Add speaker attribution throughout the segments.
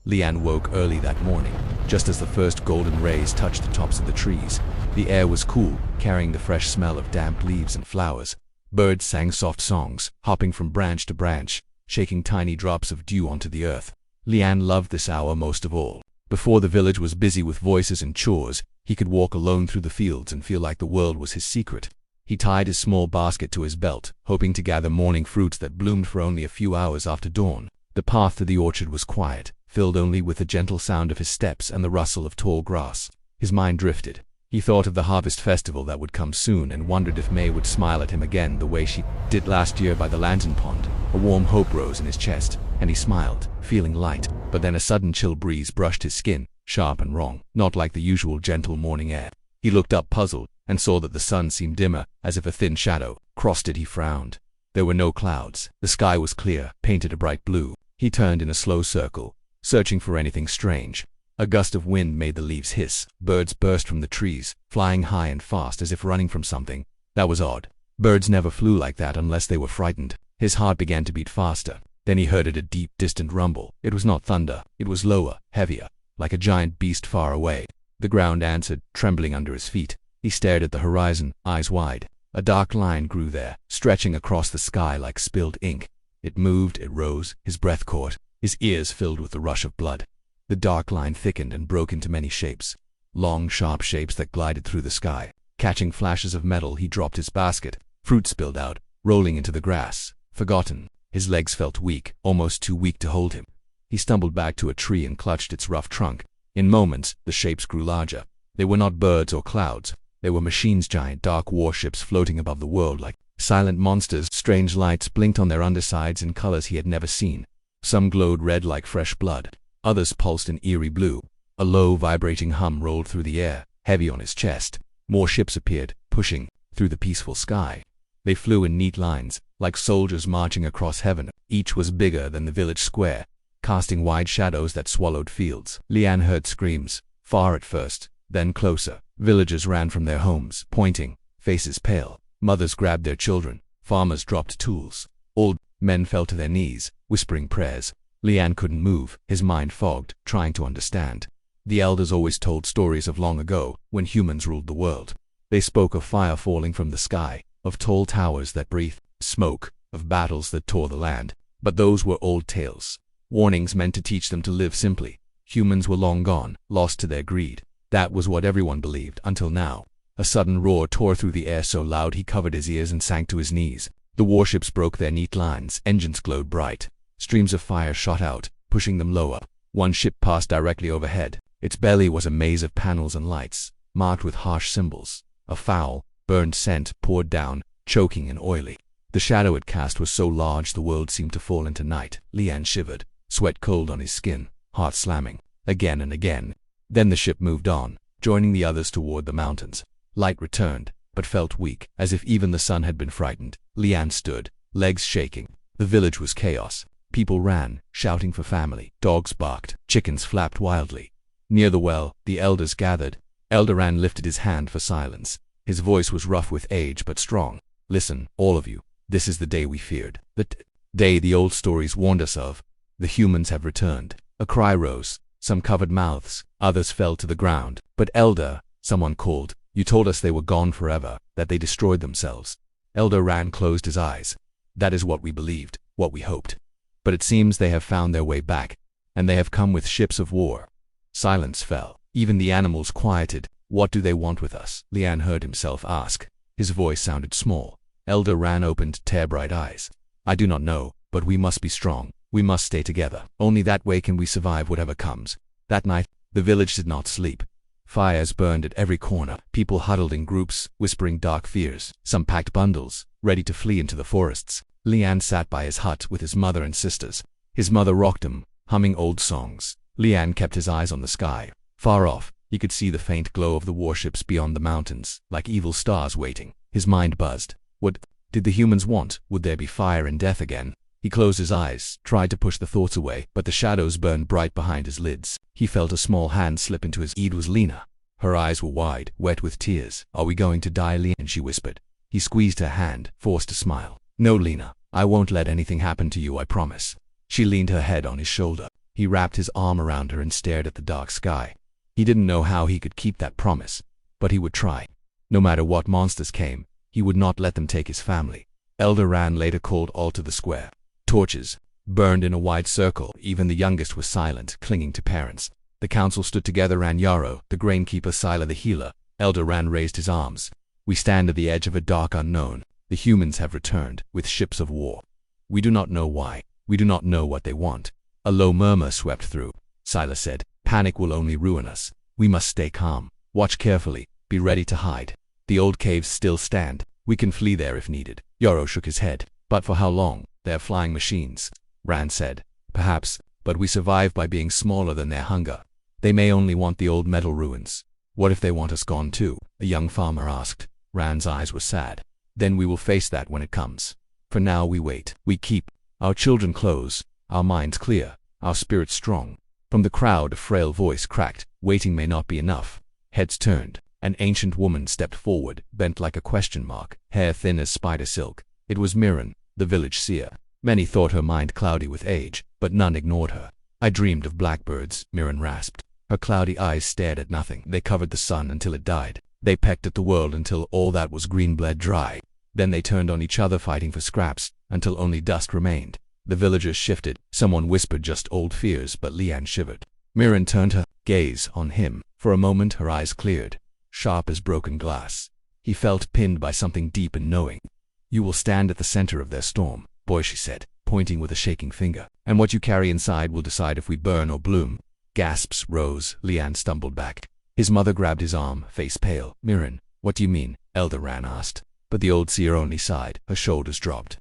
Speaker 1: Lian woke early that morning, just as the first golden rays touched the tops of the trees. The air was cool, carrying the fresh smell of damp leaves and flowers. Birds sang soft songs, hopping from branch to branch, shaking tiny drops of dew onto the earth. Lian loved this hour most of all. Before the village was busy with voices and chores, he could walk alone through the fields and feel like the world was his secret. He tied his small basket to his belt, hoping to gather morning fruits that bloomed for only a few hours after dawn. The path to the orchard was quiet, filled only with the gentle sound of his steps and the rustle of tall grass. His mind drifted. He thought of the harvest festival that would come soon and wondered if May would smile at him again the way she did last year by the lantern pond. A warm hope rose in his chest, and he smiled, feeling light. But then a sudden chill breeze brushed his skin, sharp and wrong, not like the usual gentle morning air. He looked up puzzled, and saw that the sun seemed dimmer, as if a thin shadow crossed it. He frowned. There were no clouds. The sky was clear, painted a bright blue. He turned in a slow circle, searching for anything strange. A gust of wind made the leaves hiss. Birds burst from the trees, flying high and fast as if running from something. That was odd. Birds never flew like that unless they were frightened. His heart began to beat faster. Then he heard a deep, distant rumble. It was not thunder. It was lower, heavier, like a giant beast far away. The ground answered, trembling under his feet. He stared at the horizon, eyes wide. A dark line grew there, stretching across the sky like spilled ink. It moved, it rose, his breath caught, his ears filled with the rush of blood. The dark line thickened and broke into many shapes. Long, sharp shapes that glided through the sky. Catching flashes of metal, he dropped his basket. Fruit spilled out, rolling into the grass. Forgotten. His legs felt weak, almost too weak to hold him. He stumbled back to a tree and clutched its rough trunk. In moments, the shapes grew larger. They were not birds or clouds. They were machines, giant dark warships floating above the world like silent monsters. Strange lights blinked on their undersides in colors he had never seen. Some glowed red like fresh blood. Others pulsed in eerie blue. A low, vibrating hum rolled through the air, heavy on his chest. More ships appeared, pushing through the peaceful sky. They flew in neat lines, like soldiers marching across heaven. Each was bigger than the village square, casting wide shadows that swallowed fields. Lian heard screams, far at first, then closer. Villagers ran from their homes, pointing, faces pale. Mothers grabbed their children. Farmers dropped tools. Old men fell to their knees, whispering prayers. Lian couldn't move, his mind fogged, trying to understand. The elders always told stories of long ago, when humans ruled the world. They spoke of fire falling from the sky, of tall towers that breathed smoke, of battles that tore the land. But those were old tales. Warnings meant to teach them to live simply. Humans were long gone, lost to their greed. That was what everyone believed, until now. A sudden roar tore through the air so loud he covered his ears and sank to his knees. The warships broke their neat lines, engines glowed bright. Streams of fire shot out, pushing them lower. One ship passed directly overhead. Its belly was a maze of panels and lights, marked with harsh symbols. A foul, burned scent poured down, choking and oily. The shadow it cast was so large the world seemed to fall into night. Lian shivered, sweat cold on his skin, heart slamming, again and again. Then the ship moved on, joining the others toward the mountains. Light returned, but felt weak, as if even the sun had been frightened. Lian stood, legs shaking. The village was chaos. People ran, shouting for family. Dogs barked. Chickens flapped wildly. Near the well, the elders gathered. Elder Ran lifted his hand for silence. His voice was rough with age but strong. Listen, all of you. This is the day we feared. The day the old stories warned us of. The humans have returned. A cry rose. Some covered mouths. Others fell to the ground. But Elder, someone called, you told us they were gone forever, that they destroyed themselves. Elder Ran closed his eyes. That is what we believed, what we hoped. But it seems they have found their way back, and they have come with ships of war. Silence fell. Even the animals quieted. What do they want with us? Lian heard himself ask. His voice sounded small. Elder Ran opened tear-bright eyes. I do not know, but we must be strong. We must stay together. Only that way can we survive whatever comes. That night, the village did not sleep. Fires burned at every corner. People huddled in groups, whispering dark fears. Some packed bundles, ready to flee into the forests. Lian sat by his hut with his mother and sisters. His mother rocked him, humming old songs. Lian kept his eyes on the sky. Far off, he could see the faint glow of the warships beyond the mountains, like evil stars waiting. His mind buzzed. What did the humans want? Would there be fire and death again? He closed his eyes, tried to push the thoughts away, but the shadows burned bright behind his lids. He felt a small hand slip into his. It was Lena. Her eyes were wide, wet with tears. Are we going to die, Lian? She whispered. He squeezed her hand, forced a smile. No, Lena, I won't let anything happen to you, I promise. She leaned her head on his shoulder. He wrapped his arm around her and stared at the dark sky. He didn't know how he could keep that promise, but he would try. No matter what monsters came, he would not let them take his family. Elder Ran later called all to the square. Torches burned in a wide circle. Even the youngest was silent, clinging to parents. The council stood together. Ran Yarrow, the grainkeeper, Sila the healer. Elder Ran raised his arms. We stand at the edge of a dark unknown. The humans have returned, with ships of war. We do not know why. We do not know what they want. A low murmur swept through. Sila said, "Panic will only ruin us. We must stay calm. Watch carefully. Be ready to hide. The old caves still stand. We can flee there if needed." Yarrow shook his head. "But for how long? They're flying machines," Rand said. "Perhaps, but we survive by being smaller than their hunger. They may only want the old metal ruins." "What if they want us gone too?" a young farmer asked. Rand's eyes were sad. "Then we will face that when it comes. For now we wait. We keep our children close, our minds clear, our spirits strong." From the crowd a frail voice cracked. "Waiting may not be enough." Heads turned. An ancient woman stepped forward, bent like a question mark, hair thin as spider silk. It was Mirren, the village seer. Many thought her mind cloudy with age, but none ignored her. "I dreamed of blackbirds," Mirren rasped. Her cloudy eyes stared at nothing. "They covered the sun until it died. They pecked at the world until all that was green bled dry. Then they turned on each other, fighting for scraps, until only dust remained." The villagers shifted. Someone whispered, "Just old fears," but Leanne shivered. Mirren turned her gaze on him. For a moment her eyes cleared, sharp as broken glass. He felt pinned by something deep and knowing. "You will stand at the center of their storm, boy," she said, pointing with a shaking finger. "And what you carry inside will decide if we burn or bloom." Gasps rose. Leanne stumbled back. His mother grabbed his arm, face pale. "Mirren, what do you mean?" Elder Ran asked. But the old seer only sighed. Her shoulders dropped.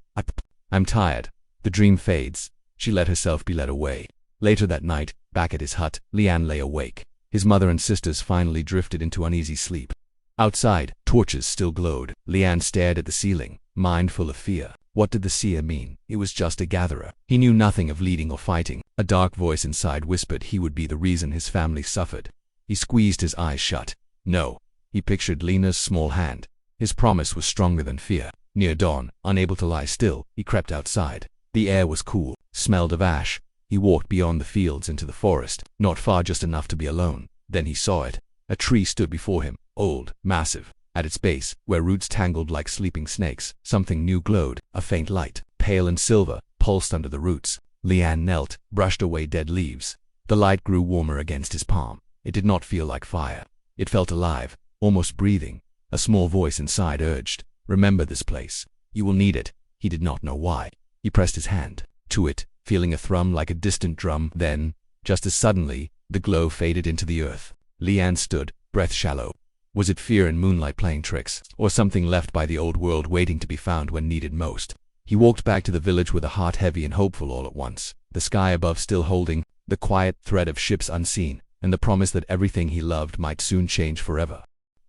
Speaker 1: I'm tired." The dream fades. She let herself be led away. Later that night, back at his hut, Leanne lay awake. His mother and sisters finally drifted into uneasy sleep. Outside, torches still glowed. Leanne stared at the ceiling, mind full of fear. What did the seer mean? It was just a gatherer. He knew nothing of leading or fighting. A dark voice inside whispered he would be the reason his family suffered. He squeezed his eyes shut. No. He pictured Lena's small hand. His promise was stronger than fear. Near dawn, unable to lie still, he crept outside. The air was cool, smelled of ash. He walked beyond the fields into the forest, not far, just enough to be alone. Then he saw it. A tree stood before him, old, massive. At its base, where roots tangled like sleeping snakes, something new glowed. A faint light, pale and silver, pulsed under the roots. Leanne knelt, brushed away dead leaves. The light grew warmer against his palm. It did not feel like fire. It felt alive, almost breathing. A small voice inside urged, "Remember this place. You will need it." He did not know why. He pressed his hand to it, feeling a thrum like a distant drum. Then, just as suddenly, the glow faded into the earth. Leanne stood, breath shallow. Was it fear and moonlight playing tricks, or something left by the old world waiting to be found when needed most? He walked back to the village with a heart heavy and hopeful all at once, the sky above still holding, the quiet thread of ships unseen, and the promise that everything he loved might soon change forever.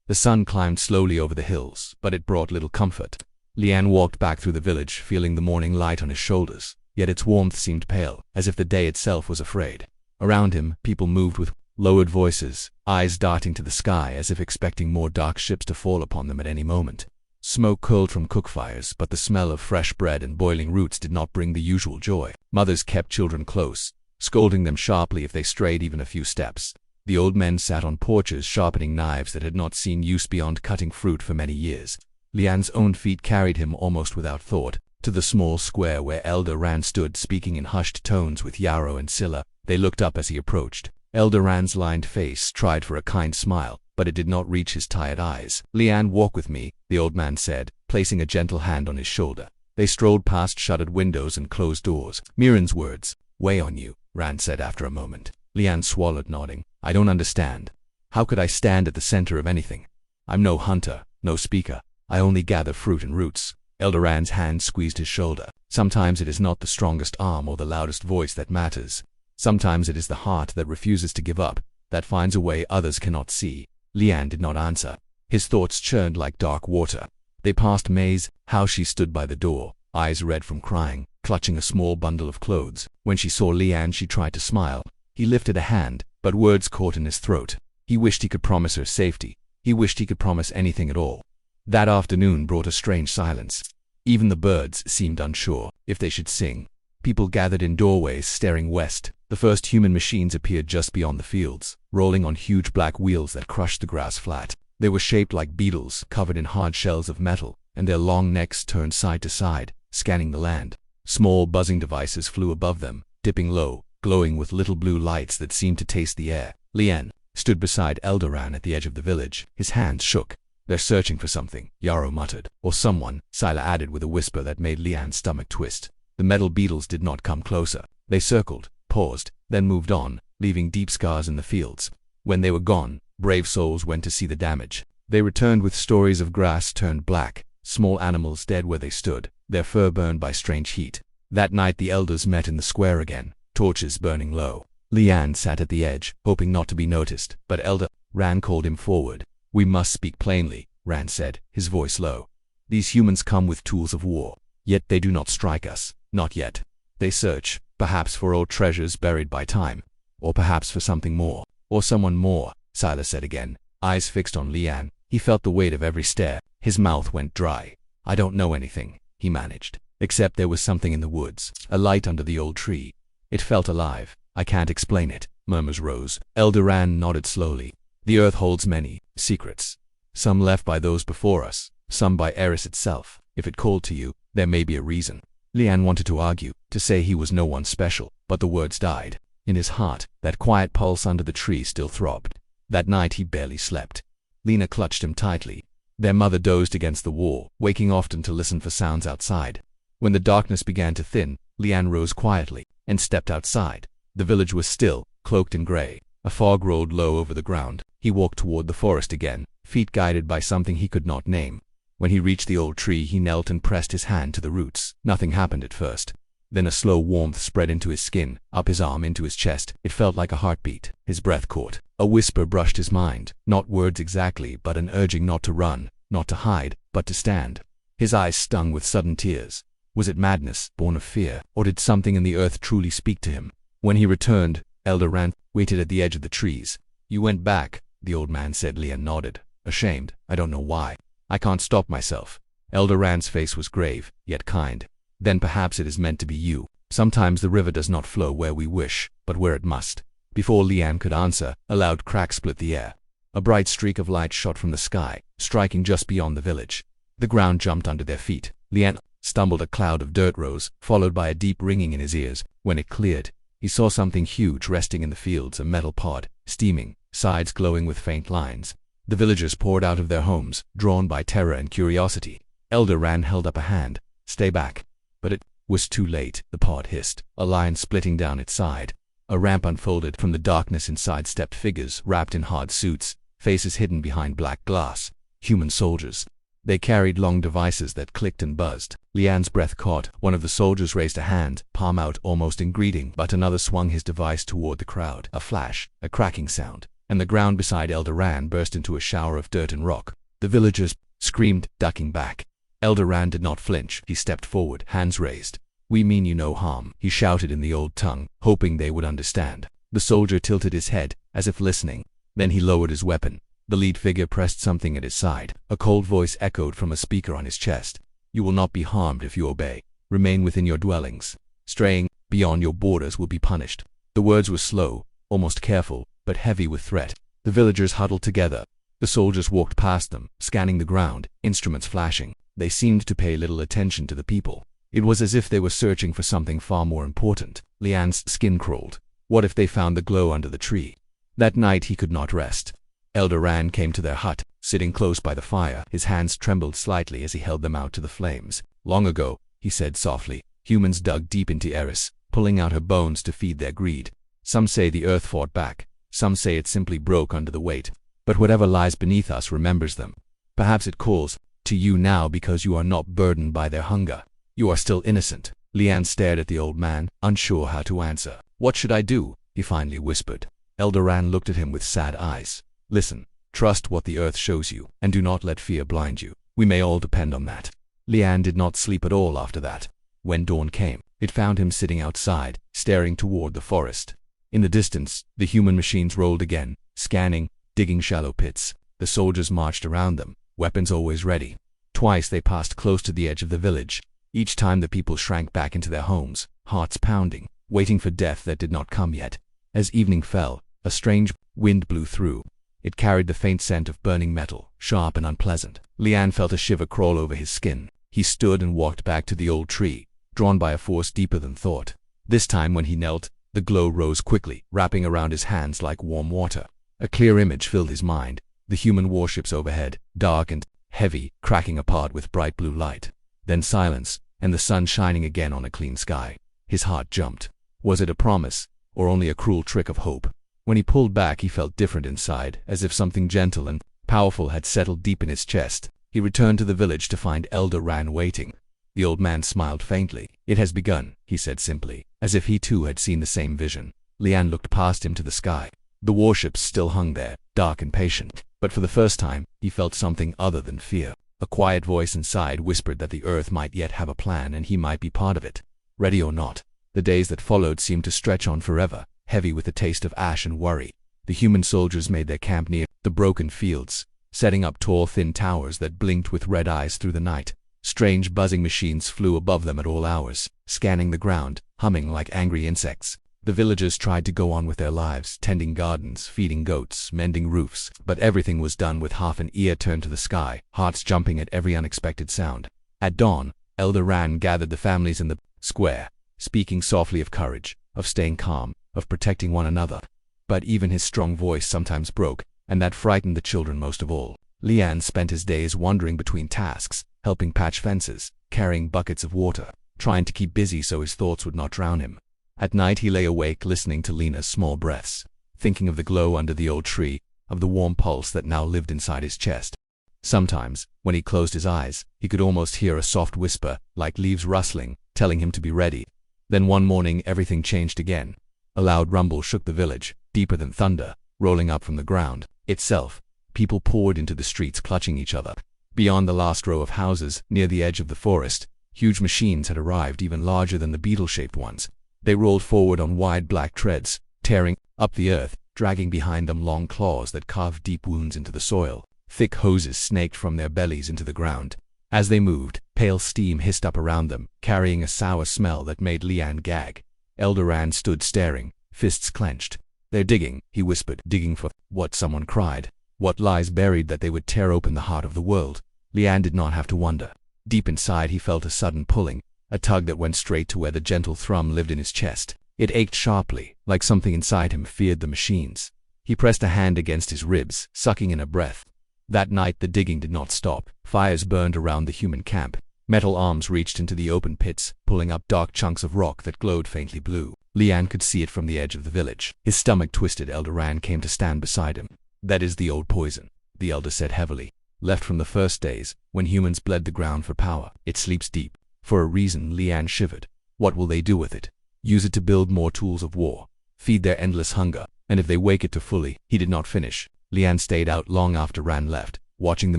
Speaker 1: The sun climbed slowly over the hills, but it brought little comfort. Leanne walked back through the village, feeling the morning light on his shoulders, yet its warmth seemed pale, as if the day itself was afraid. Around him, people moved with lowered voices, eyes darting to the sky as if expecting more dark ships to fall upon them at any moment. Smoke curled from cookfires, but the smell of fresh bread and boiling roots did not bring the usual joy. Mothers kept children close, scolding them sharply if they strayed even a few steps. The old men sat on porches sharpening knives that had not seen use beyond cutting fruit for many years. Leanne's own feet carried him almost without thought to the small square where Elder Ran stood speaking in hushed tones with Yarrow and Scylla. They looked up as he approached. Elder Ran's lined face tried for a kind smile, but it did not reach his tired eyes. "Leanne, walk with me," the old man said, placing a gentle hand on his shoulder. They strolled past shuttered windows and closed doors. "Mirren's words weigh on you," Rand said after a moment. Leanne swallowed, nodding. "I don't understand. How could I stand at the center of anything? I'm no hunter, no speaker. I only gather fruit and roots." Elder Rand's hand squeezed his shoulder. "Sometimes it is not the strongest arm or the loudest voice that matters. Sometimes it is the heart that refuses to give up, that finds a way others cannot see." Leanne did not answer. His thoughts churned like dark water. They passed Maze, how she stood by the door, eyes red from crying, clutching a small bundle of clothes. When she saw Leanne, she tried to smile. He lifted a hand, but words caught in his throat. He wished he could promise her safety. He wished he could promise anything at all. That afternoon brought a strange silence. Even the birds seemed unsure if they should sing. People gathered in doorways staring west. The The first human machines appeared just beyond the fields, rolling on huge black wheels that crushed the grass flat. They were shaped like beetles, covered in hard shells of metal, and their long necks turned side to side, scanning the land. Small buzzing devices flew above them, dipping low, glowing with little blue lights that seemed to taste the air. Lian stood beside Eldoran at the edge of the village. His hands shook. "They're searching for something," Yarrow muttered. "Or someone," Scylla added with a whisper that made Lian's stomach twist. The metal beetles did not come closer. They circled, paused, then moved on, leaving deep scars in the fields. When they were gone, brave souls went to see the damage. They returned with stories of grass turned black, small animals dead where they stood, their fur burned by strange heat. That night the elders met in the square again, torches burning low. Lian sat at the edge, hoping not to be noticed, but Elder Ran called him forward. "We must speak plainly," Ran said, his voice low. "These humans come with tools of war, yet they do not strike us, not yet. They search, perhaps for old treasures buried by time, or perhaps for something more, or someone more," Silas said again, eyes fixed on Lian. He felt the weight of every stare. His mouth went dry. "I don't know anything," he managed, "except there was something in the woods, a light under the old tree. It felt alive. I can't explain it." Murmurs rose. Elder Ran nodded slowly. "The earth holds many secrets. Some left by those before us, some by Eris itself. If it called to you, there may be a reason." Lian wanted to argue, to say he was no one special, but the words died. In his heart, that quiet pulse under the tree still throbbed. That night he barely slept. Lena clutched him tightly. Their mother dozed against the wall, waking often to listen for sounds outside. When the darkness began to thin, Lian rose quietly and stepped outside. The village was still, cloaked in gray. A fog rolled low over the ground. He walked toward the forest again, feet guided by something he could not name. When he reached the old tree, he knelt and pressed his hand to the roots. Nothing happened at first. Then a slow warmth spread into his skin, up his arm into his chest. It felt like a heartbeat. His breath caught. A whisper brushed his mind, not words exactly, but an urging not to run, not to hide, but to stand. His eyes stung with sudden tears. Was it madness, born of fear, or did something in the earth truly speak to him? When he returned, Elder Ran waited at the edge of the trees. "You went back," the old man said. Lian nodded. "Ashamed. I don't know why. I can't stop myself." Elder Ran's face was grave, yet kind. "Then perhaps it is meant to be you. Sometimes the river does not flow where we wish, but where it must." Before Lian could answer, a loud crack split the air. A bright streak of light shot from the sky, striking just beyond the village. The ground jumped under their feet. Lian stumbled. A cloud of dirt rose, followed by a deep ringing in his ears. When it cleared, he saw something huge resting in the fields, a metal pod, steaming, sides glowing with faint lines. The villagers poured out of their homes, drawn by terror and curiosity. Elder Ran held up a hand. "Stay back." But it was too late. The pod hissed, a line splitting down its side. A ramp unfolded. From the darkness inside stepped figures wrapped in hard suits, faces hidden behind black glass. Human soldiers. They carried long devices that clicked and buzzed. Lian's breath caught. One of the soldiers raised a hand, palm out almost in greeting, but another swung his device toward the crowd. A flash, a cracking sound, and the ground beside Elder Ran burst into a shower of dirt and rock. The villagers screamed, ducking back. Elder Ran did not flinch. He stepped forward, hands raised. "We mean you no harm," he shouted in the old tongue, hoping they would understand. The soldier tilted his head, as if listening. Then he lowered his weapon. The lead figure pressed something at his side. A cold voice echoed from a speaker on his chest. "You will not be harmed if you obey. Remain within your dwellings. Straying beyond your borders will be punished." The words were slow, almost careful, but heavy with threat. The villagers huddled together. The soldiers walked past them, scanning the ground, instruments flashing. They seemed to pay little attention to the people. It was as if they were searching for something far more important. Lian's skin crawled. What if they found the glow under the tree? That night he could not rest. Elder Ran came to their hut, sitting close by the fire. His hands trembled slightly as he held them out to the flames. "Long ago," he said softly, "humans dug deep into Eris, pulling out her bones to feed their greed. Some say the earth fought back. Some say it simply broke under the weight. But whatever lies beneath us remembers them. Perhaps it calls to you now because you are not burdened by their hunger. You are still innocent." Lian stared at the old man, unsure how to answer. "What should I do?" he finally whispered. Elder Ran looked at him with sad eyes. "Listen, trust what the earth shows you, and do not let fear blind you. We may all depend on that." Lian did not sleep at all after that. When dawn came, it found him sitting outside, staring toward the forest. In the distance, the human machines rolled again, scanning, digging shallow pits. The soldiers marched around them, weapons always ready. Twice they passed close to the edge of the village. Each time the people shrank back into their homes, hearts pounding. waiting for death that did not come yet. As evening fell, a strange wind blew through. It carried the faint scent of burning metal, sharp and unpleasant. Lian felt a shiver crawl over his skin. He stood and walked back to the old tree, drawn by a force deeper than thought. This time when he knelt, the glow rose quickly, wrapping around his hands like warm water. A clear image filled his mind, the human warships overhead, dark and heavy, cracking apart with bright blue light. Then silence, and the sun shining again on a clean sky. His heart jumped. Was it a promise, or only a cruel trick of hope? When he pulled back, he felt different inside, as if something gentle and powerful had settled deep in his chest. He returned to the village to find Elder Ran waiting. The old man smiled faintly. "It has begun," he said simply, as if he too had seen the same vision. Lian looked past him to the sky. The warships still hung there, dark and patient, but for the first time, he felt something other than fear. A quiet voice inside whispered that the Earth might yet have a plan and he might be part of it. Ready or not, the days that followed seemed to stretch on forever, heavy with the taste of ash and worry. The human soldiers made their camp near the broken fields, setting up tall, thin towers that blinked with red eyes through the night. Strange buzzing machines flew above them at all hours, scanning the ground, humming like angry insects. The villagers tried to go on with their lives, tending gardens, feeding goats, mending roofs, but everything was done with half an ear turned to the sky, hearts jumping at every unexpected sound. At dawn, Elder Ran gathered the families in the square, speaking softly of courage, of staying calm, of protecting one another. But even his strong voice sometimes broke, and that frightened the children most of all. Lian spent his days wandering between tasks, helping patch fences, carrying buckets of water, trying to keep busy so his thoughts would not drown him. At night he lay awake listening to Lena's small breaths, thinking of the glow under the old tree, of the warm pulse that now lived inside his chest. Sometimes, when he closed his eyes, he could almost hear a soft whisper, like leaves rustling, telling him to be ready. Then one morning everything changed again. A loud rumble shook the village, deeper than thunder, rolling up from the ground itself. People poured into the streets clutching each other. Beyond the last row of houses, near the edge of the forest, huge machines had arrived, even larger than the beetle-shaped ones. They rolled forward on wide black treads, tearing up the earth, dragging behind them long claws that carved deep wounds into the soil. Thick hoses snaked from their bellies into the ground. As they moved, pale steam hissed up around them, carrying a sour smell that made Lian gag. Elder Ran stood staring, fists clenched. "They're digging," he whispered, "digging for what?" Someone cried. "What lies buried that they would tear open the heart of the world?" Lian did not have to wonder. Deep inside he felt a sudden pulling, a tug that went straight to where the gentle thrum lived in his chest. It ached sharply, like something inside him feared the machines. He pressed a hand against his ribs, sucking in a breath. That night the digging did not stop. Fires burned around the human camp. Metal arms reached into the open pits, pulling up dark chunks of rock that glowed faintly blue. Lian could see it from the edge of the village. His stomach twisted. Elder Ran came to stand beside him. "That is the old poison," the elder said heavily. "Left from the first days, when humans bled the ground for power. It sleeps deep." For a reason, Lian shivered. What will they do with it? Use it to build more tools of war, feed their endless hunger, and if they wake it too fully. He did not finish. Lian stayed out long after Ran left, watching the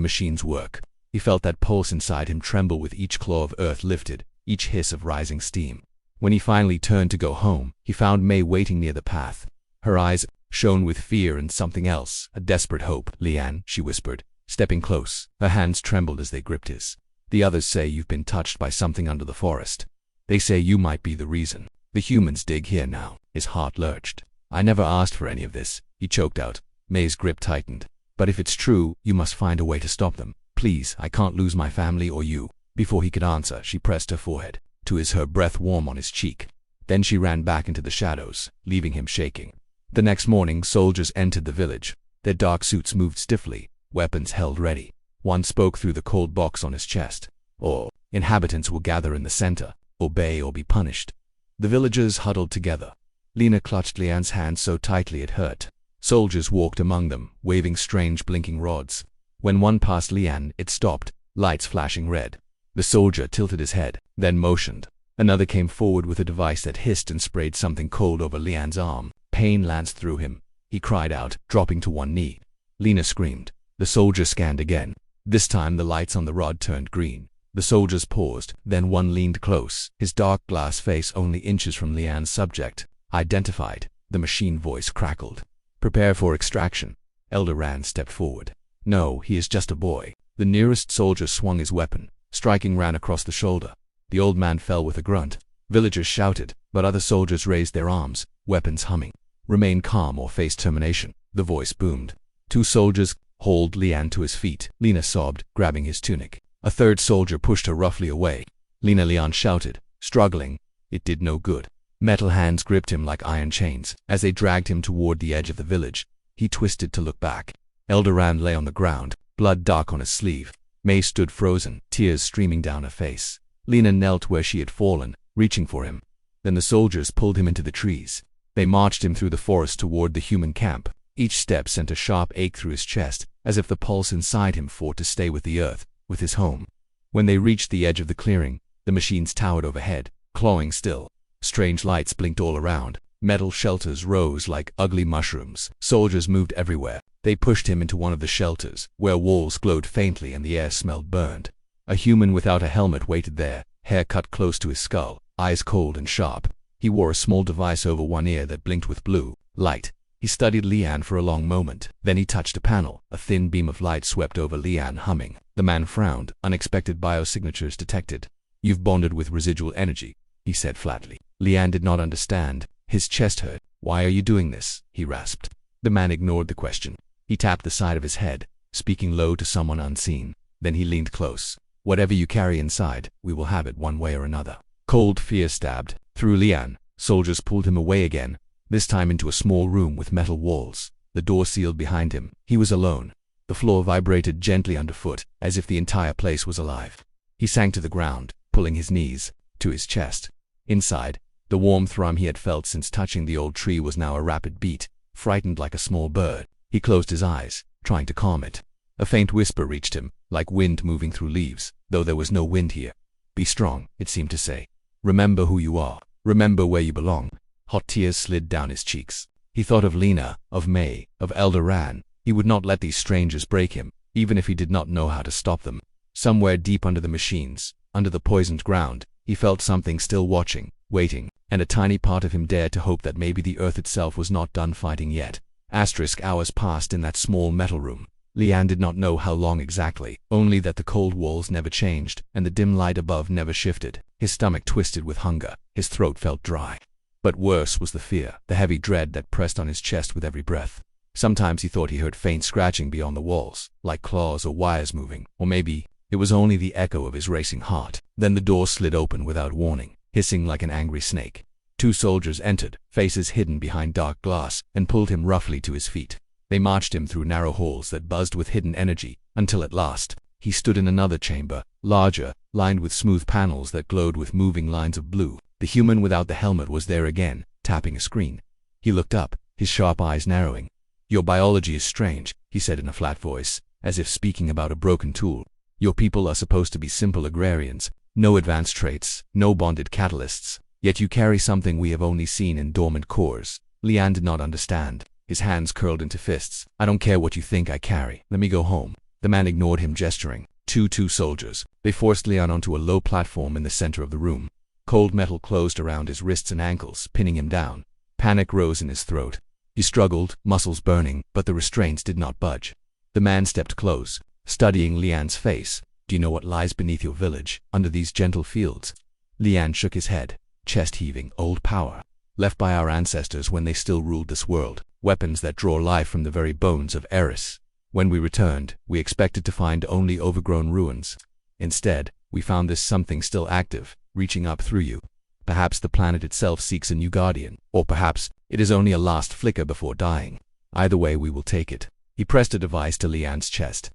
Speaker 1: machines work. He felt that pulse inside him tremble with each claw of earth lifted, each hiss of rising steam. When he finally turned to go home, he found May waiting near the path. Her eyes shone with fear and something else, a desperate hope. "Lian," she whispered, stepping close. Her hands trembled as they gripped his. "The others say you've been touched by something under the forest. They say you might be the reason. The humans dig here now." His heart lurched. "I never asked for any of this," he choked out. May's grip tightened. "But if it's true, you must find a way to stop them. Please, I can't lose my family or you." Before he could answer, she pressed her forehead, her breath warm on his cheek. Then she ran back into the shadows, leaving him shaking. The next morning, soldiers entered the village. Their dark suits moved stiffly, weapons held ready. One spoke through the cold box on his chest. "All inhabitants will gather in the center. Obey or be punished." The villagers huddled together. Lena clutched Lian's hand so tightly it hurt. Soldiers walked among them, waving strange blinking rods. When one passed Lian, it stopped, lights flashing red. The soldier tilted his head, then motioned. Another came forward with a device that hissed and sprayed something cold over Lian's arm. Pain lanced through him. He cried out, dropping to one knee. Lena screamed. The soldier scanned again. This time the lights on the rod turned green. The soldiers paused, then one leaned close, his dark glass face only inches from Lian's subject. "Identified," the machine voice crackled. "Prepare for extraction." Elder Ran stepped forward. "No, he is just a boy." The nearest soldier swung his weapon, striking Ran across the shoulder. The old man fell with a grunt. Villagers shouted, but other soldiers raised their arms, weapons humming. "Remain calm or face termination," the voice boomed. 2 soldiers hauled Lian to his feet. Lena sobbed, grabbing his tunic. A 3rd soldier pushed her roughly away. Lian shouted, struggling. It did no good. Metal hands gripped him like iron chains. As they dragged him toward the edge of the village, he twisted to look back. Eldoran lay on the ground, blood dark on his sleeve. May stood frozen, tears streaming down her face. Lena knelt where she had fallen, reaching for him. Then the soldiers pulled him into the trees. They marched him through the forest toward the human camp. Each step sent a sharp ache through his chest, as if the pulse inside him fought to stay with the earth, with his home. When they reached the edge of the clearing, the machines towered overhead, clawing still. Strange lights blinked all around. Metal shelters rose like ugly mushrooms. Soldiers moved everywhere. They pushed him into one of the shelters, where walls glowed faintly and the air smelled burned. A human without a helmet waited there, hair cut close to his skull, eyes cold and sharp. He wore a small device over one ear that blinked with blue light. He studied Lian for a long moment. Then he touched a panel. A thin beam of light swept over Lian, humming. The man frowned. Unexpected biosignatures detected. "You've bonded with residual energy," he said flatly. Lian did not understand. His chest hurt. "Why are you doing this?" he rasped. The man ignored the question. He tapped the side of his head, speaking low to someone unseen. Then he leaned close. "Whatever you carry inside, we will have it one way or another." Cold fear stabbed through Lian. Soldiers pulled him away again, this time into a small room with metal walls. The door sealed behind him. He was alone. The floor vibrated gently underfoot, as if the entire place was alive. He sank to the ground, pulling his knees to his chest. Inside, the warm thrum he had felt since touching the old tree was now a rapid beat, frightened like a small bird. He closed his eyes, trying to calm it. A faint whisper reached him, like wind moving through leaves, though there was no wind here. "Be strong," it seemed to say. "Remember who you are. Remember where you belong." Hot tears slid down his cheeks. He thought of Lena, of May, of Eldoran. He would not let these strangers break him, even if he did not know how to stop them. Somewhere deep under the machines, under the poisoned ground, he felt something still watching, waiting, and a tiny part of him dared to hope that maybe the earth itself was not done fighting yet. Hours passed in that small metal room. Lian did not know how long exactly, only that the cold walls never changed, and the dim light above never shifted. His stomach twisted with hunger. His throat felt dry. But worse was the fear, the heavy dread that pressed on his chest with every breath. Sometimes he thought he heard faint scratching beyond the walls, like claws or wires moving, or maybe it was only the echo of his racing heart. Then the door slid open without warning, hissing like an angry snake. 2 soldiers entered, faces hidden behind dark glass, and pulled him roughly to his feet. They marched him through narrow halls that buzzed with hidden energy, until at last, he stood in another chamber, larger, lined with smooth panels that glowed with moving lines of blue. The human without the helmet was there again, tapping a screen. He looked up, his sharp eyes narrowing. "Your biology is strange," he said in a flat voice, as if speaking about a broken tool. "Your people are supposed to be simple agrarians, no advanced traits, no bonded catalysts. Yet you carry something we have only seen in dormant cores." Lian did not understand. His hands curled into fists. "I don't care what you think I carry. Let me go home." The man ignored him, gesturing. Two soldiers. They forced Lian onto a low platform in the center of the room. Cold metal closed around his wrists and ankles, pinning him down. Panic rose in his throat. He struggled, muscles burning, but the restraints did not budge. The man stepped close, studying Lian's face. "Do you know what lies beneath your village, under these gentle fields?" Lian shook his head, chest heaving. "Old power, left by our ancestors when they still ruled this world. Weapons that draw life from the very bones of Eris. When we returned, we expected to find only overgrown ruins. Instead, we found this something still active, reaching up through you. Perhaps the planet itself seeks a new guardian, or perhaps it is only a last flicker before dying. Either way, we will take it." He pressed a device to Lian's chest.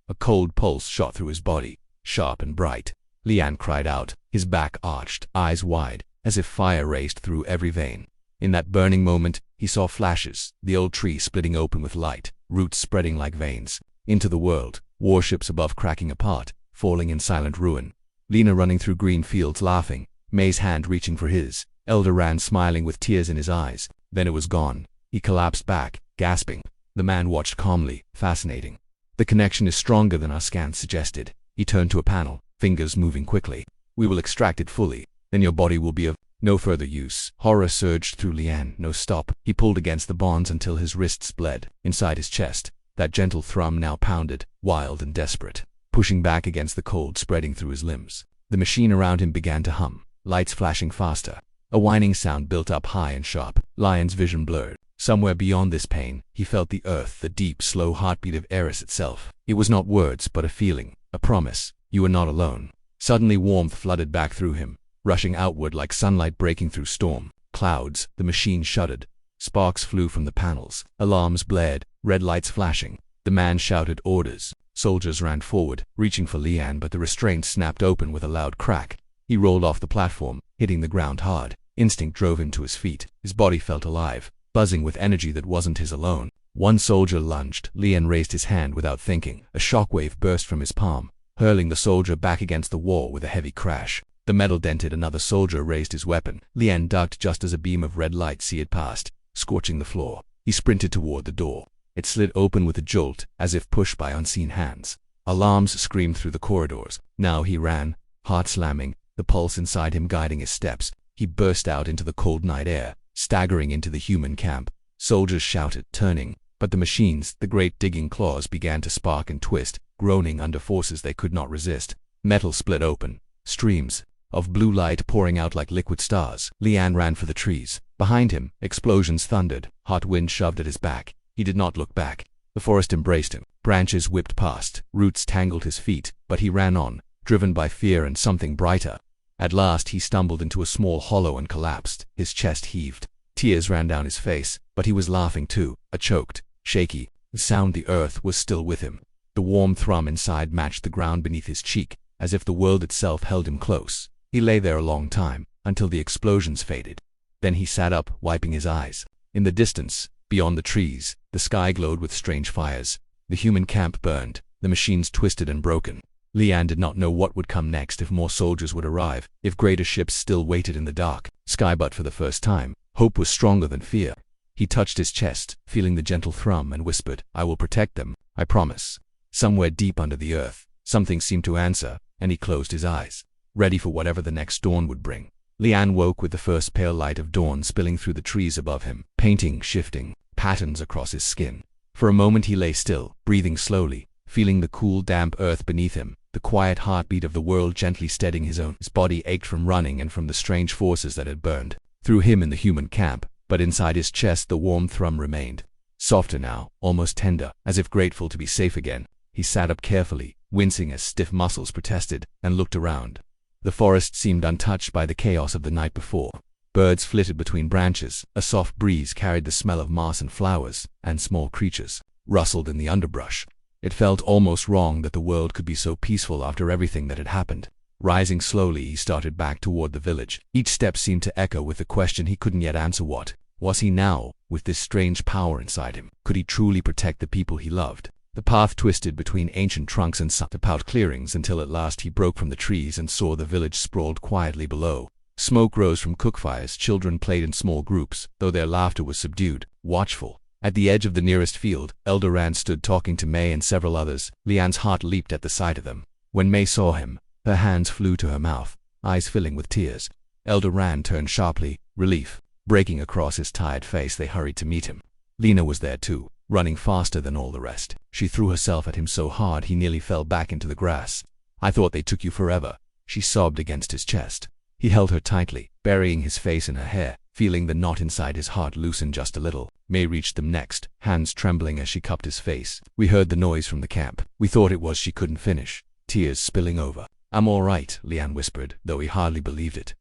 Speaker 1: A cold pulse shot through his body, sharp and bright. Lian cried out, his back arched, eyes wide, as if fire raced through every vein. In that burning moment, he saw flashes, the old tree splitting open with light, roots spreading like veins, into the world, warships above cracking apart, falling in silent ruin. Lena running through green fields laughing, May's hand reaching for his, Eldoran smiling with tears in his eyes. Then it was gone. He collapsed back, gasping. The man watched calmly, fascinating. "The connection is stronger than our scans suggested." He turned to a panel, fingers moving quickly. "We will extract it fully, then your body will be of no further use." Horror surged through Lian. No stop. He pulled against the bonds until his wrists bled. Inside his chest, that gentle thrum now pounded, wild and desperate, pushing back against the cold spreading through his limbs. The machine around him began to hum, lights flashing faster. A whining sound built up high and sharp. Lian's vision blurred. Somewhere beyond this pain, he felt the earth, the deep, slow heartbeat of Eris itself. It was not words, but a feeling, a promise. You were not alone. Suddenly warmth flooded back through him, rushing outward like sunlight breaking through storm clouds. The machine shuddered. Sparks flew from the panels. Alarms blared, red lights flashing. The man shouted orders. Soldiers ran forward, reaching for Lian, but the restraint snapped open with a loud crack. He rolled off the platform, hitting the ground hard. Instinct drove him to his feet. His body felt alive, buzzing with energy that wasn't his alone. One soldier lunged. Lian raised his hand without thinking. A shockwave burst from his palm, hurling the soldier back against the wall with a heavy crash. The metal dented. Another soldier raised his weapon. Lian ducked just as a beam of red light seared past, scorching the floor. He sprinted toward the door. It slid open with a jolt, as if pushed by unseen hands. Alarms screamed through the corridors. Now he ran, heart slamming, the pulse inside him guiding his steps. He burst out into the cold night air, staggering into the human camp. Soldiers shouted, turning, but the machines, the great digging claws, began to spark and twist, groaning under forces they could not resist. Metal split open, streams of blue light pouring out like liquid stars. Lian ran for the trees. Behind him, explosions thundered. Hot wind shoved at his back. He did not look back. The forest embraced him. Branches whipped past. Roots tangled his feet, but he ran on, driven by fear and something brighter. At last he stumbled into a small hollow and collapsed. His chest heaved. Tears ran down his face, but he was laughing too, a choked, shaky sound. The earth was still with him. The warm thrum inside matched the ground beneath his cheek, as if the world itself held him close. He lay there a long time, until the explosions faded. Then he sat up, wiping his eyes. In the distance, beyond the trees, the sky glowed with strange fires. The human camp burned, the machines twisted and broken. Lian did not know what would come next, if more soldiers would arrive, if greater ships still waited in the dark sky. But for the first time, hope was stronger than fear. He touched his chest, feeling the gentle thrum, and whispered, "I will protect them, I promise." Somewhere deep under the earth, something seemed to answer, and he closed his eyes, ready for whatever the next dawn would bring. Lian woke with the first pale light of dawn spilling through the trees above him, painting, shifting patterns across his skin. For a moment he lay still, breathing slowly, feeling the cool, damp earth beneath him, the quiet heartbeat of the world gently steadying his own. His body ached from running and from the strange forces that had burned through him in the human camp, but inside his chest the warm thrum remained. Softer now, almost tender, as if grateful to be safe again. He sat up carefully, wincing as stiff muscles protested, and looked around. The forest seemed untouched by the chaos of the night before. Birds flitted between branches, a soft breeze carried the smell of moss and flowers, and small creatures rustled in the underbrush. It felt almost wrong that the world could be so peaceful after everything that had happened. Rising slowly, he started back toward the village. Each step seemed to echo with the question he couldn't yet answer. What was he now, with this strange power inside him? Could he truly protect the people he loved? The path twisted between ancient trunks and sun-out clearings until at last he broke from the trees and saw the village sprawled quietly below. Smoke rose from cookfires. Children played in small groups, though their laughter was subdued, watchful. At the edge of the nearest field, Elder Rand stood talking to May and several others. Lian's heart leaped at the sight of them. When May saw him, her hands flew to her mouth, eyes filling with tears. Elder Rand turned sharply, relief breaking across his tired face. They hurried to meet him. Lena was there too, running faster than all the rest. She threw herself at him so hard he nearly fell back into the grass. "I thought they took you forever," she sobbed against his chest. He held her tightly, burying his face in her hair, feeling the knot inside his heart loosen just a little. May reached them next, hands trembling as she cupped his face. "We heard the noise from the camp. We thought it was." She couldn't finish, tears spilling over. "I'm all right," Lian whispered, though he hardly believed it.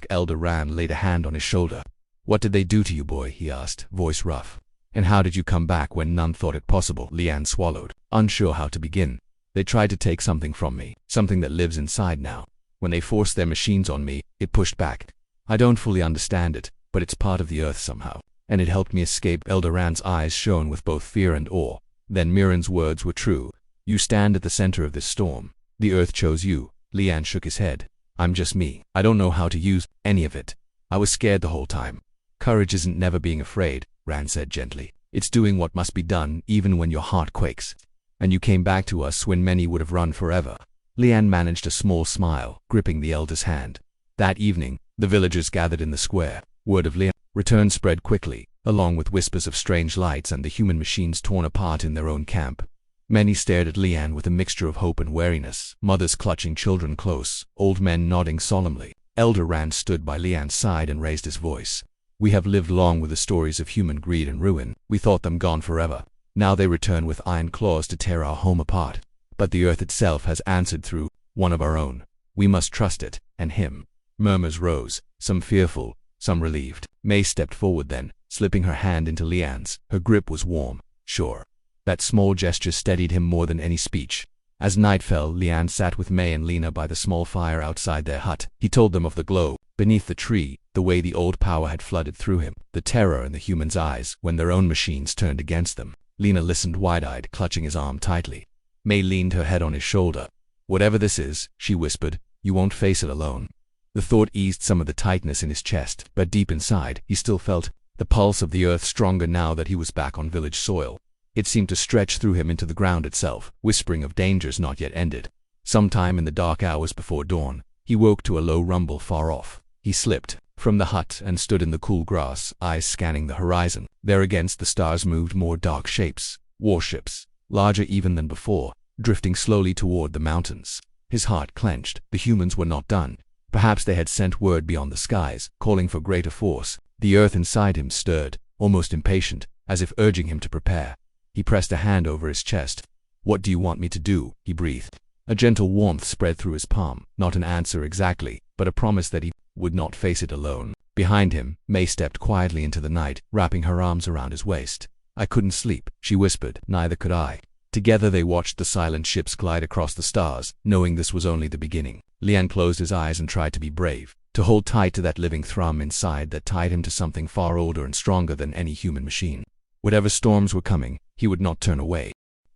Speaker 1: Elder Rand laid a hand on his shoulder. "What did they do to you, boy?" he asked, voice rough. "And how did you come back when none thought it possible?" Lian swallowed, unsure how to begin. "They tried to take something from me, something that lives inside now. When they forced their machines on me, it pushed back. I don't fully understand it, but it's part of the earth somehow. And it helped me escape." Elder Rand's eyes shone with both fear and awe. Then Mirren's words were true. "You stand at the center of this storm. The earth chose you." Lian shook his head. "I'm just me. I don't know how to use any of it. I was scared the whole time." "Courage isn't never being afraid," Rand said gently. "It's doing what must be done, even when your heart quakes. And you came back to us when many would have run forever." Lian managed a small smile, gripping the elder's hand. That evening, the villagers gathered in the square. Word of Lian's return spread quickly, along with whispers of strange lights and the human machines torn apart in their own camp. Many stared at Lian with a mixture of hope and wariness, mothers clutching children close, old men nodding solemnly. Elder Rand stood by Lian's side and raised his voice. We have lived long with the stories of human greed and ruin. We thought them gone forever. Now they return with iron claws to tear our home apart. But the earth itself has answered through one of our own. We must trust it, and him. Murmurs rose, some fearful, some relieved. May stepped forward then, slipping her hand into Lian's. Her grip was warm, sure. That small gesture steadied him more than any speech. As night fell, Lian sat with May and Lena by the small fire outside their hut. He told them of the glow beneath the tree, the way the old power had flooded through him, the terror in the humans' eyes when their own machines turned against them. Lena listened wide-eyed, clutching his arm tightly. May leaned her head on his shoulder. Whatever this is, she whispered, you won't face it alone. The thought eased some of the tightness in his chest, but deep inside, he still felt the pulse of the earth stronger now that he was back on village soil. It seemed to stretch through him into the ground itself, whispering of dangers not yet ended. Sometime in the dark hours before dawn, he woke to a low rumble far off. He slipped from the hut and stood in the cool grass, eyes scanning the horizon. There against the stars moved more dark shapes, warships, larger even than before, drifting slowly toward the mountains. His heart clenched. The humans were not done. Perhaps they had sent word beyond the skies, calling for greater force. The earth inside him stirred, almost impatient, as if urging him to prepare. He pressed a hand over his chest. What do you want me to do? He breathed. A gentle warmth spread through his palm, not an answer exactly, but a promise that he would not face it alone. Behind him, May stepped quietly into the night, wrapping her arms around his waist. I couldn't sleep, she whispered. Neither could I. Together they watched the silent ships glide across the stars, knowing this was only the beginning. Lian closed his eyes and tried to be brave, to hold tight to that living thrum inside that tied him to something far older and stronger than any human machine. Whatever storms were coming, he would not turn away.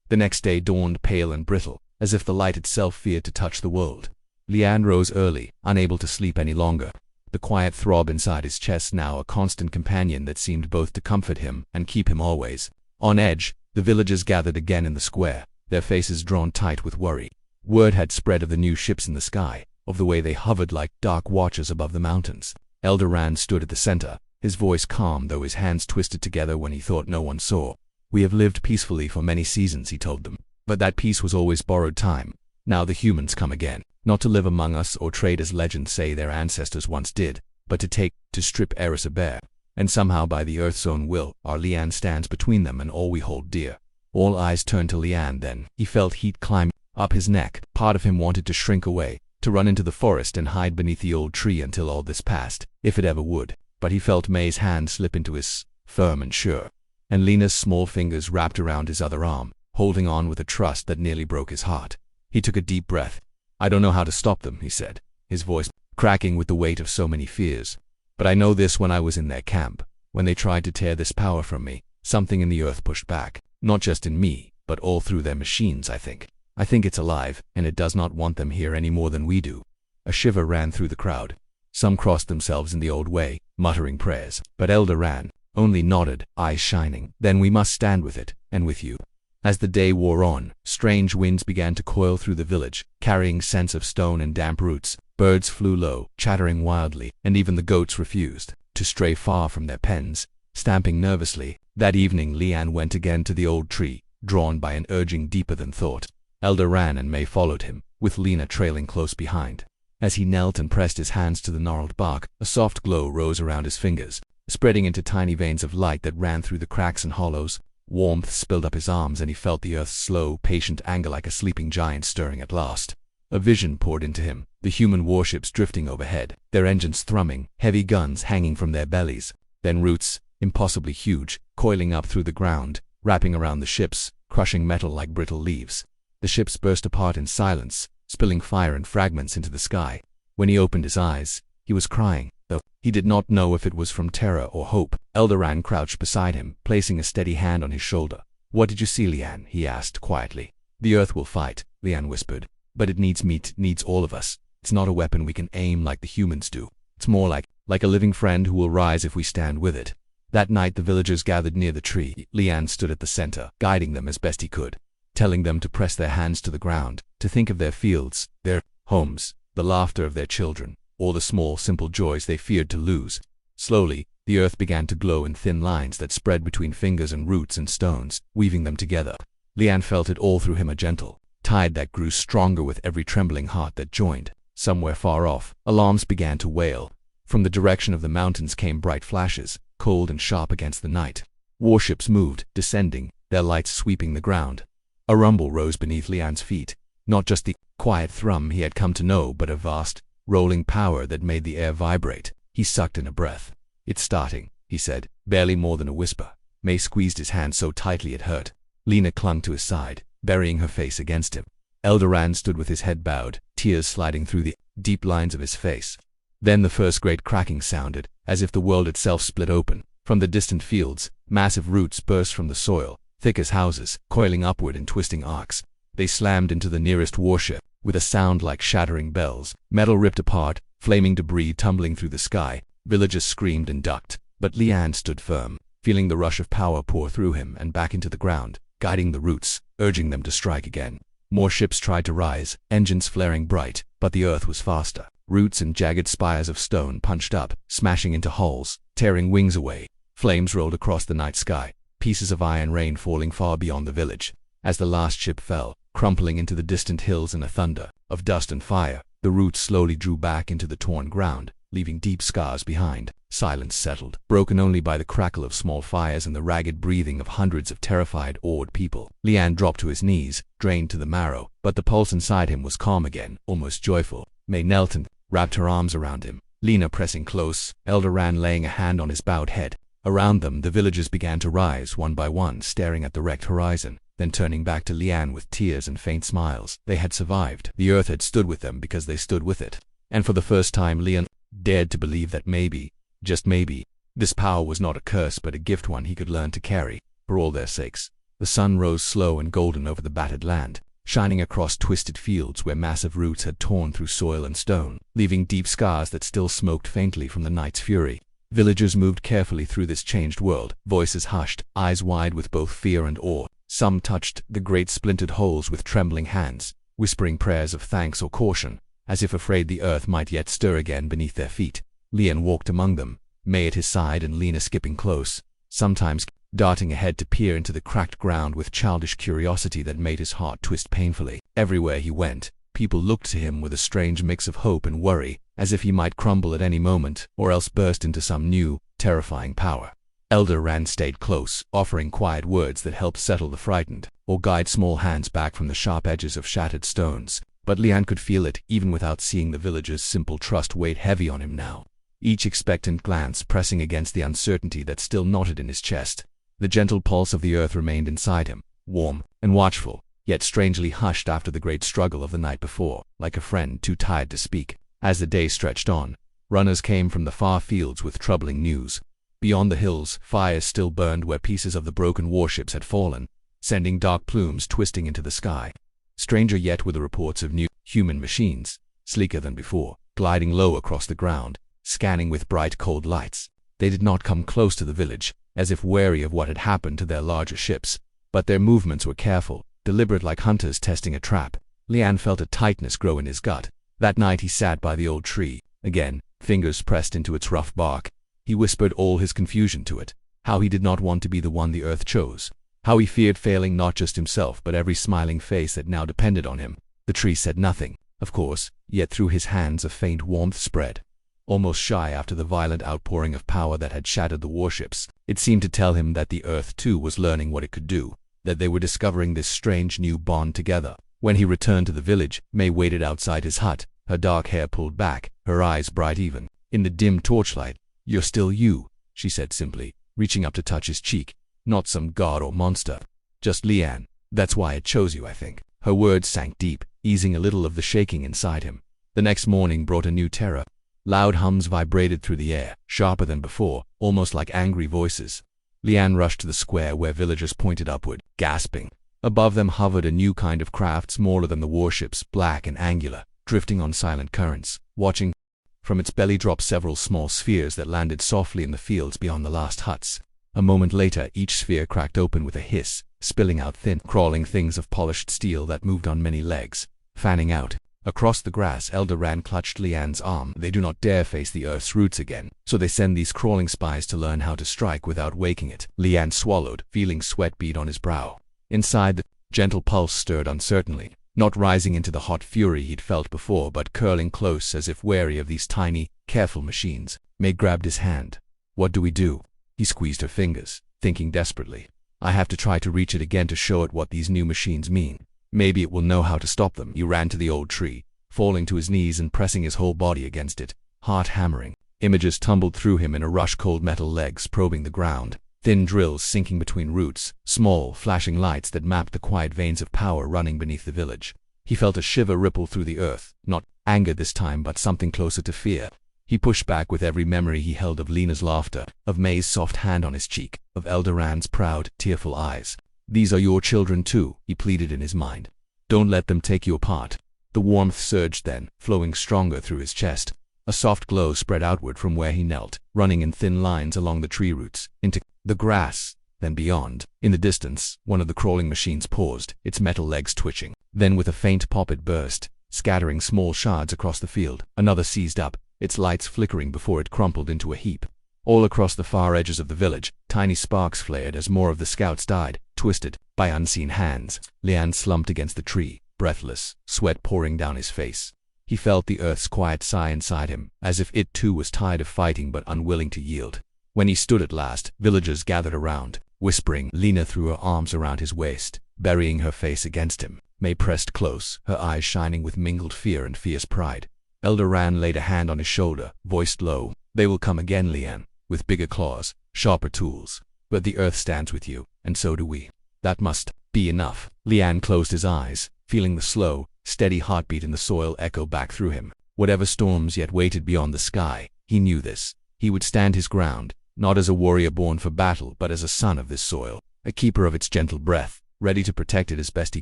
Speaker 1: The next day dawned pale and brittle, as if the light itself feared to touch the world. Lian rose early, unable to sleep any longer. The quiet throb inside his chest now a constant companion that seemed both to comfort him and keep him always on edge. The villagers gathered again in the square, their faces drawn tight with worry. Word had spread of the new ships in the sky, of the way they hovered like dark watchers above the mountains. Elder Rand stood at the center, his voice calm though his hands twisted together when he thought no one saw. We have lived peacefully for many seasons, he told them. But that peace was always borrowed time. Now the humans come again, not to live among us or trade as legends say their ancestors once did, but to strip Eris bare. And somehow by the earth's own will, our Lian stands between them and all we hold dear. All eyes turned to Lian then. He felt heat climb up his neck. Part of him wanted to shrink away, to run into the forest and hide beneath the old tree until all this passed, if it ever would. But he felt May's hand slip into his, firm and sure, and Lena's small fingers wrapped around his other arm, holding on with a trust that nearly broke his heart. He took a deep breath. I don't know how to stop them, he said, his voice cracking with the weight of so many fears. But I know this: when I was in their camp, when they tried to tear this power from me, something in the earth pushed back, not just in me, but all through their machines, I think. I think it's alive, and it does not want them here any more than we do. A shiver ran through the crowd. Some crossed themselves in the old way, muttering prayers, but Elder Rand only nodded, eyes shining. Then we must stand with it, and with you. As the day wore on, strange winds began to coil through the village, carrying scents of stone and damp roots. Birds flew low, chattering wildly, and even the goats refused to stray far from their pens, stamping nervously. That evening Lian went again to the old tree, drawn by an urging deeper than thought. Elder Ran and May followed him, with Lena trailing close behind. As he knelt and pressed his hands to the gnarled bark, a soft glow rose around his fingers, spreading into tiny veins of light that ran through the cracks and hollows. Warmth spilled up his arms and he felt the earth's slow, patient anger like a sleeping giant stirring at last. A vision poured into him, the human warships drifting overhead, their engines thrumming, heavy guns hanging from their bellies. Then roots, impossibly huge, coiling up through the ground, wrapping around the ships, crushing metal like brittle leaves. The ships burst apart in silence, spilling fire and fragments into the sky. When he opened his eyes, he was crying, though he did not know if it was from terror or hope. Elder Ran crouched beside him, placing a steady hand on his shoulder. "What did you see, Lian?" he asked quietly. "The earth will fight," Lian whispered. "But it needs meat, needs all of us. It's not a weapon we can aim like the humans do. It's more like a living friend who will rise if we stand with it." That night the villagers gathered near the tree. Lian stood at the center, guiding them as best he could, telling them to press their hands to the ground, to think of their fields, their homes, the laughter of their children, all the small, simple joys they feared to lose. Slowly, the earth began to glow in thin lines that spread between fingers and roots and stones, weaving them together. Lian felt it all through him, a gentle tide that grew stronger with every trembling heart that joined. Somewhere far off, alarms began to wail. From the direction of the mountains came bright flashes, cold and sharp against the night. Warships moved, descending, their lights sweeping the ground. A rumble rose beneath Lian's feet, not just the quiet thrum he had come to know, but a vast, rolling power that made the air vibrate. He sucked in a breath. "It's starting," he said, barely more than a whisper. May squeezed his hand so tightly it hurt. Lena clung to his side, burying her face against him. Eldoran stood with his head bowed, tears sliding through the deep lines of his face. Then the first great cracking sounded, as if the world itself split open. From the distant fields, massive roots burst from the soil, thick as houses, coiling upward in twisting arcs. They slammed into the nearest warship, with a sound like shattering bells. Metal ripped apart, flaming debris tumbling through the sky. Villagers screamed and ducked, but Lian stood firm, feeling the rush of power pour through him and back into the ground, guiding the roots, urging them to strike again. More ships tried to rise, engines flaring bright, but the earth was faster. Roots and jagged spires of stone punched up, smashing into hulls, tearing wings away. Flames rolled across the night sky, pieces of iron rain falling far beyond the village. As the last ship fell, crumpling into the distant hills in a thunder of dust and fire, the roots slowly drew back into the torn ground, leaving deep scars behind. Silence settled, broken only by the crackle of small fires and the ragged breathing of hundreds of terrified, awed people. Lian dropped to his knees, drained to the marrow, but the pulse inside him was calm again, almost joyful. May knelt and wrapped her arms around him, Lena pressing close, Eldoran laying a hand on his bowed head. Around them, the villagers began to rise one by one, staring at the wrecked horizon, then turning back to Lian with tears and faint smiles. They had survived. The earth had stood with them because they stood with it. And for the first time, Lian dared to believe that maybe, just maybe, this power was not a curse but a gift, one he could learn to carry, for all their sakes. The sun rose slow and golden over the battered land, shining across twisted fields where massive roots had torn through soil and stone, leaving deep scars that still smoked faintly from the night's fury. Villagers moved carefully through this changed world, voices hushed, eyes wide with both fear and awe. Some touched the great splintered holes with trembling hands, whispering prayers of thanks or caution, as if afraid the earth might yet stir again beneath their feet. Lian walked among them, May at his side and Lena skipping close, sometimes darting ahead to peer into the cracked ground with childish curiosity that made his heart twist painfully. Everywhere he went, people looked to him with a strange mix of hope and worry, as if he might crumble at any moment, or else burst into some new, terrifying power. Eldoran stayed close, offering quiet words that helped settle the frightened, or guide small hands back from the sharp edges of shattered stones. But Lian could feel it, even without seeing the villagers' simple trust weighed heavy on him now, each expectant glance pressing against the uncertainty that still knotted in his chest. The gentle pulse of the earth remained inside him, warm and watchful, yet strangely hushed after the great struggle of the night before, like a friend too tired to speak. As the day stretched on, runners came from the far fields with troubling news. Beyond the hills, fires still burned where pieces of the broken warships had fallen, sending dark plumes twisting into the sky. Stranger yet were the reports of new human machines, sleeker than before, gliding low across the ground, scanning with bright cold lights. They did not come close to the village, as if wary of what had happened to their larger ships, but their movements were careful, deliberate, like hunters testing a trap. Lian felt a tightness grow in his gut. That night he sat by the old tree, again, fingers pressed into its rough bark. He whispered all his confusion to it, how he did not want to be the one the earth chose, how he feared failing not just himself but every smiling face that now depended on him. The tree said nothing, of course, yet through his hands a faint warmth spread. Almost shy after the violent outpouring of power that had shattered the warships, it seemed to tell him that the earth too was learning what it could do, that they were discovering this strange new bond together. When he returned to the village, May waited outside his hut, her dark hair pulled back, her eyes bright even. In the dim torchlight, "You're still you," she said simply, reaching up to touch his cheek. "Not some god or monster. Just Lian. That's why it chose you, I think." Her words sank deep, easing a little of the shaking inside him. The next morning brought a new terror. Loud hums vibrated through the air, sharper than before, almost like angry voices. Lian rushed to the square where villagers pointed upward, gasping. Above them hovered a new kind of craft smaller than the warships, black and angular, drifting on silent currents. Watching from its belly dropped several small spheres that landed softly in the fields beyond the last huts. A moment later, each sphere cracked open with a hiss, spilling out thin, crawling things of polished steel that moved on many legs, fanning out. Across the grass, Eldoran clutched Lian's arm. "They do not dare face the earth's roots again, so they send these crawling spies to learn how to strike without waking it." Lian swallowed, feeling sweat bead on his brow. Inside, the gentle pulse stirred uncertainly. not rising into the hot fury he'd felt before, but curling close as if wary of these tiny, careful machines. May grabbed his hand. What do we do? He squeezed her fingers, thinking desperately. I have to try to reach it again to show it what these new machines mean. Maybe it will know how to stop them. He ran to the old tree, falling to his knees and pressing his whole body against it, heart hammering. Images tumbled through him in a rush, cold metal legs probing the ground, thin drills sinking between roots, small, flashing lights that mapped the quiet veins of power running beneath the village. He felt a shiver ripple through the earth, not anger this time, but something closer to fear. He pushed back with every memory he held of Lena's laughter, of May's soft hand on his cheek, of Eldoran's proud, tearful eyes. These are your children too, he pleaded in his mind. Don't let them take you apart. The warmth surged then, flowing stronger through his chest. A soft glow spread outward from where he knelt, running in thin lines along the tree roots, into the grass, then beyond. In the distance, one of the crawling machines paused, its metal legs twitching. Then with a faint pop it burst, scattering small shards across the field. Another seized up, its lights flickering before it crumpled into a heap. All across the far edges of the village, tiny sparks flared as more of the scouts died, twisted by unseen hands. Lian slumped against the tree, breathless, sweat pouring down his face. He felt the earth's quiet sigh inside him, as if it too was tired of fighting but unwilling to yield. When he stood at last, villagers gathered around, whispering. Lena threw her arms around his waist, burying her face against him. May pressed close, her eyes shining with mingled fear and fierce pride. Eldoran laid a hand on his shoulder, voiced low. They will come again, Lian, with bigger claws, sharper tools. But the earth stands with you, and so do we. That must be enough. Lian closed his eyes, feeling the slow, steady heartbeat in the soil echo back through him. Whatever storms yet waited beyond the sky, he knew this. He would stand his ground, not as a warrior born for battle, but as a son of this soil, a keeper of its gentle breath, ready to protect it as best he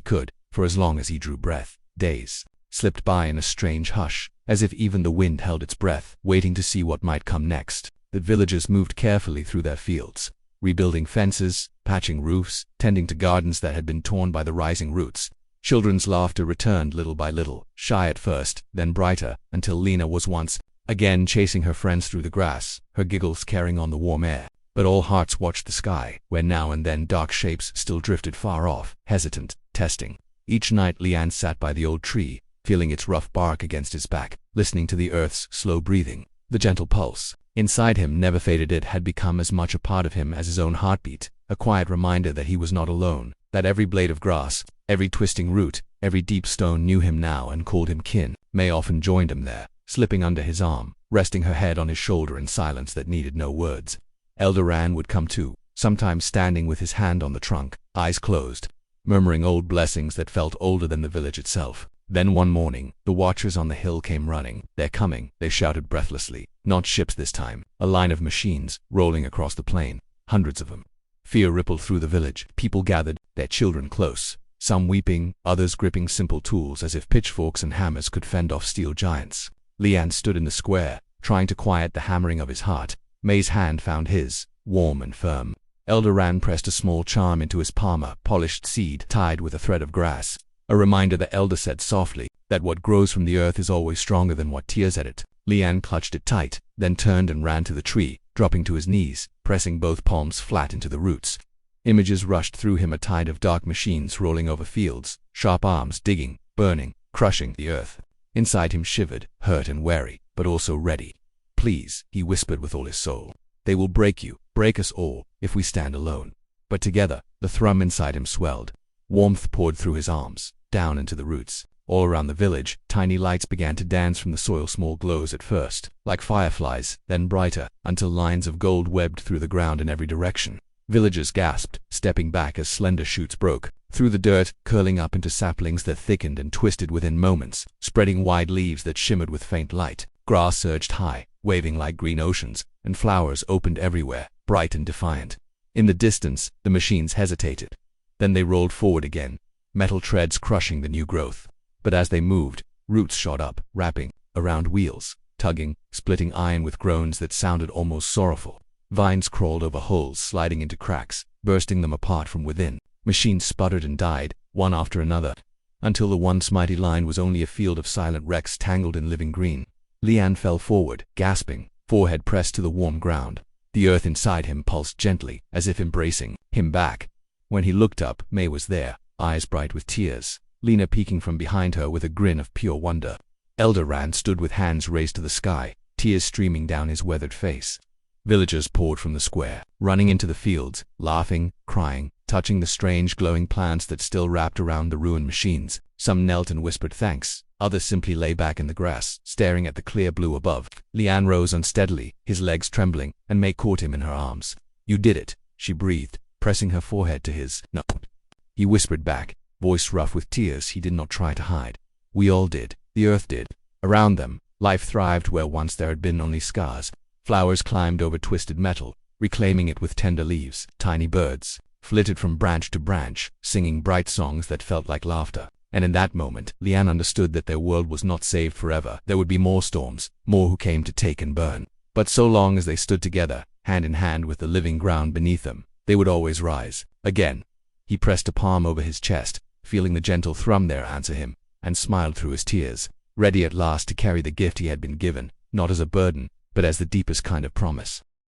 Speaker 1: could, for as long as he drew breath. Days slipped by in a strange hush, as if even the wind held its breath, waiting to see what might come next. The villagers moved carefully through their fields, rebuilding fences, patching roofs, tending to gardens that had been torn by the rising roots. Children's laughter returned little by little, shy at first, then brighter, until Lena was once again chasing her friends through the grass, her giggles carrying on the warm air. But all hearts watched the sky, where now and then dark shapes still drifted far off, hesitant, testing. Each night Lian sat by the old tree, feeling its rough bark against his back, listening to the earth's slow breathing, the gentle pulse. Inside him never faded. It had become as much a part of him as his own heartbeat, a quiet reminder that he was not alone, that every blade of grass, every twisting root, every deep stone knew him now and called him kin. May often joined him there, slipping under his arm, resting her head on his shoulder in silence that needed no words. Eldoran would come too, sometimes standing with his hand on the trunk, eyes closed, murmuring old blessings that felt older than the village itself. Then one morning, the watchers on the hill came running. They're coming, they shouted breathlessly. Not ships this time, a line of machines, rolling across the plain, hundreds of them. Fear rippled through the village. People gathered, their children close, some weeping, others gripping simple tools as if pitchforks and hammers could fend off steel giants. Lian stood in the square, trying to quiet the hammering of his heart. May's hand found his, warm and firm. Eldoran pressed a small charm into his palm, a polished seed tied with a thread of grass. A reminder, the elder said softly, that what grows from the earth is always stronger than what tears at it. Lian clutched it tight, then turned and ran to the tree, dropping to his knees, pressing both palms flat into the roots. Images rushed through him, a tide of dark machines rolling over fields, sharp arms digging, burning, crushing the earth. Inside him shivered, hurt and wary, but also ready. Please, he whispered with all his soul. They will break you, break us all, if we stand alone. But together, the thrum inside him swelled. Warmth poured through his arms, down into the roots. All around the village, tiny lights began to dance from the soil, small glows at first, like fireflies, then brighter, until lines of gold webbed through the ground in every direction. Villagers gasped, stepping back as slender shoots broke through the dirt, curling up into saplings that thickened and twisted within moments, spreading wide leaves that shimmered with faint light. Grass surged high, waving like green oceans, and flowers opened everywhere, bright and defiant. In the distance, the machines hesitated. Then they rolled forward again, metal treads crushing the new growth. But as they moved, roots shot up, wrapping around wheels, tugging, splitting iron with groans that sounded almost sorrowful. Vines crawled over holes, sliding into cracks, bursting them apart from within. Machines sputtered and died, one after another, until the once mighty line was only a field of silent wrecks tangled in living green. Lian fell forward, gasping, forehead pressed to the warm ground. The earth inside him pulsed gently, as if embracing him back. When he looked up, May was there, eyes bright with tears. Lena peeking from behind her with a grin of pure wonder. Elder Rand stood with hands raised to the sky, tears streaming down his weathered face. Villagers poured from the square, running into the fields, laughing, crying, touching the strange glowing plants that still wrapped around the ruined machines. Some knelt and whispered thanks, others simply lay back in the grass, staring at the clear blue above. Lian rose unsteadily, his legs trembling, and May caught him in her arms. "You did it," she breathed, pressing her forehead to his. "No." He whispered back, voice rough with tears he did not try to hide. "We all did. The earth did." Around them, life thrived where once there had been only scars. Flowers climbed over twisted metal, reclaiming it with tender leaves. Tiny birds flitted from branch to branch, singing bright songs that felt like laughter. And in that moment, Lian understood that their world was not saved forever. There would be more storms, more who came to take and burn. But so long as they stood together, hand in hand with the living ground beneath them, they would always rise. Again, he pressed a palm over his chest, feeling the gentle thrum there answer him, and smiled through his tears, ready at last to carry the gift he had been given, not as a burden, but as the deepest kind of promise.